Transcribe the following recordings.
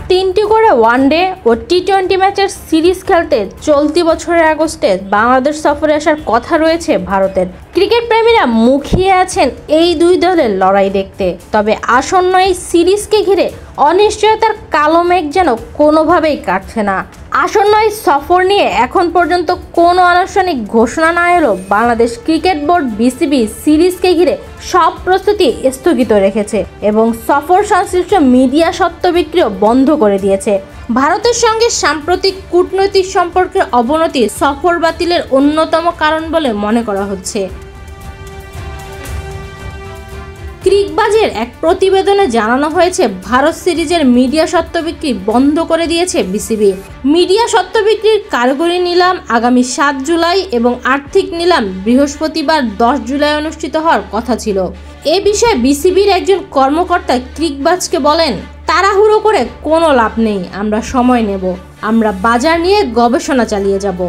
3টি করে ওয়ানডে ও টি-20 ম্যাচের সিরিজ খেলতে চলতি বছরের আগস্টে বাংলাদেশ সফরে আসার কথা রয়েছে ভারতের। ক্রিকেট প্রেমীরা মুখিয়ে আছেন এই দুই দলের লড়াই দেখতে। তবে আসন্ন এই সিরিজকে ঘিরে অনিশ্চয়তার কালো মেঘ যেন কোনোভাবেই কাটছে না। আসন্ন এই সফর নিয়ে এখন পর্যন্ত কোনো আনুষ্ঠানিক ঘোষণা না এলেও বাংলাদেশ ক্রিকেট বোর্ড বিসিবি সিরিজকে ঘিরে সব প্রস্তুতি স্থগিত রেখেছে এবং সফর সংশ্লিষ্ট মিডিয়া স্বত্ব বিক্রিও বন্ধ করে দিয়েছে। ভারতের সঙ্গে সাম্প্রতিক কূটনৈতিক সম্পর্কের অবনতি সফর বাতিলের অন্যতম কারণ বলে মনে করা হচ্ছে। ক্রিকবাজের এক প্রতিবেদনে জানানো হয়েছে, ভারত সিরিজের মিডিয়া স্বত্ব বিক্রি বন্ধ করে দিয়েছে বিসিবি। মিডিয়া স্বত্ব বিক্রির কারিগরি নিলাম আগামী 7 জুলাই এবং আর্থিক নিলাম বৃহস্পতিবার 10 জুলাই অনুষ্ঠিত হওয়ার কথা ছিল। এ বিষয়ে বিসিবির একজন কর্মকর্তা ক্রিকবাজকে বলেন, তাড়াহুড়ো করে কোনো লাভ নেই, আমরা সময় নেব, আমরা বাজার নিয়ে গবেষণা চালিয়ে যাব।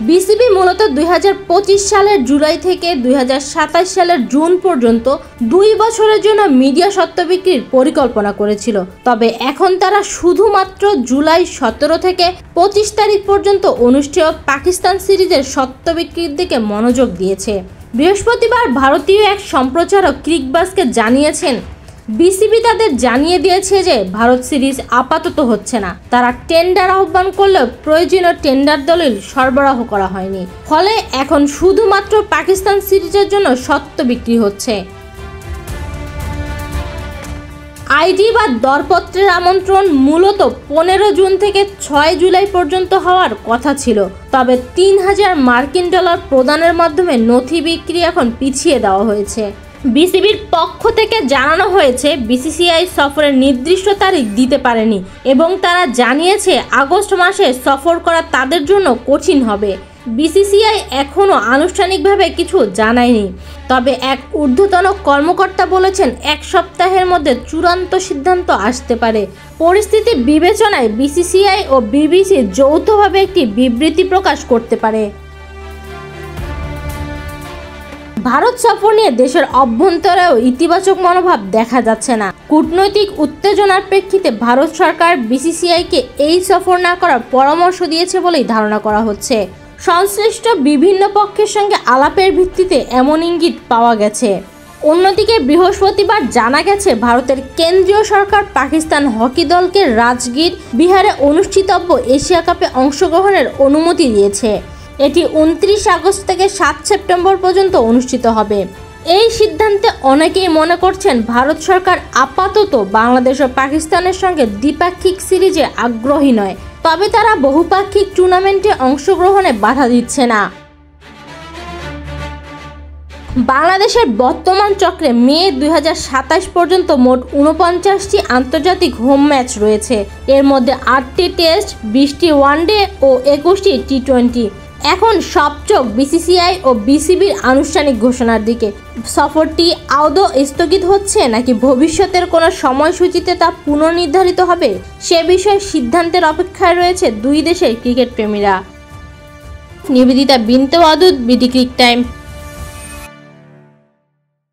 বিসিবি মূলত 2025 সালের জুলাই থেকে 2027 সালের জুন পর্যন্ত 2 বছরের জন্য মিডিয়া স্বত্ব বিক্রির পরিকল্পনা করেছিল। তবে এখন তারা শুধুমাত্র জুলাই 17 থেকে 25 তারিখ পর্যন্ত অনুষ্ঠেয় পাকিস্তান সিরিজের স্বত্ব বিক্রির দিকে মনোযোগ দিয়েছে। বৃহস্পতিবার ভারতীয় এক সম্প্রচারক ক্রিকবাজকে জানিয়েছেন, বিসিবি তাদের জানিয়ে দিয়েছে যে ভারত সিরিজ আপাতত হচ্ছে না। তারা টেন্ডার আহ্বান করলেও প্রয়োজনীয় টেন্ডার দলিল সরবরাহ করা হয়নি। ফলে এখন শুধুমাত্র পাকিস্তান সিরিজের জন্য স্বত্ব বিক্রি হচ্ছে। আইডি বা দরপত্রের আমন্ত্রণ মূলত 15 জুন থেকে 6 জুলাই পর্যন্ত হওয়ার কথা ছিল। তবে 3000 মার্কিন ডলার প্রদানের মাধ্যমে নথি বিক্রি এখন পিছিয়ে দেওয়া হয়েছে। বিসিবির পক্ষ থেকে জানানো হয়েছে, বিসিসিআই সফরের নির্দিষ্ট তারিখ দিতে পারেনি এবং তারা জানিয়েছে আগস্ট মাসে সফর করা তাদের জন্য কঠিন হবে। বিসিসিআই এখনও আনুষ্ঠানিকভাবে কিছু জানায়নি। তবে এক ঊর্ধ্বতন কর্মকর্তা বলেছেন, 1 সপ্তাহের মধ্যে চূড়ান্ত সিদ্ধান্ত আসতে পারে। পরিস্থিতি বিবেচনায় বিসিসিআই ও বিবিসি যৌথভাবে একটি বিবৃতি প্রকাশ করতে পারে। ভারত সফর নিয়ে দেশের অভ্যন্তরেও ইতিবাচক মনোভাব দেখা যাচ্ছে না। কূটনৈতিক উত্তেজনার প্রেক্ষিতে ভারত সরকার বিসিসিআইকে এই সফর না করার পরামর্শ দিয়েছে বলেই ধারণা করা হচ্ছে। সংশ্লিষ্ট বিভিন্ন পক্ষের সঙ্গে আলাপের ভিত্তিতে এমন ইঙ্গিত পাওয়া গেছে। অন্যদিকে বৃহস্পতিবার জানা গেছে, ভারতের কেন্দ্রীয় সরকার পাকিস্তান হকি দলকে রাজগীর বিহারে অনুষ্ঠিতব্য এশিয়া কাপে অংশগ্রহণের অনুমতি দিয়েছে। এটি 29 আগস্ট থেকে 7 সেপ্টেম্বর পর্যন্ত অনুষ্ঠিত হবে। এই সিদ্ধান্তে অনেকেই মনে করছেন, ভারত সরকার আপাতত বাংলাদেশ ও পাকিস্তানের সঙ্গে দ্বিপাক্ষিক সিরিজে আগ্রহী নয়, তবে তারা বহুপাক্ষিক টুর্নামেন্টে অংশগ্রহণে বাধা দিচ্ছে না। বাংলাদেশের বর্তমান চক্রে মে 2027 পর্যন্ত মোট 49টি আন্তর্জাতিক হোম ম্যাচ রয়েছে। এর মধ্যে 8টি টেস্ট, 20টি ওয়ানডে ও 21টি টি-20। এখন সব চোখ বিসিসিআই ও বিসিবির আনুষ্ঠানিক ঘোষণার দিকে। সফরটি আদৌ স্থগিত হচ্ছে নাকি ভবিষ্যতের কোনো সময়সূচিতে তা পুনর্নির্ধারিত হবে, সে বিষয়ে সিদ্ধান্তের অপেক্ষায় রয়েছে দুই দেশের ক্রিকেট প্রেমীরা। নিবেদিতা বিনতে ওয়াদুদ, বিডি ক্রিক টাইম।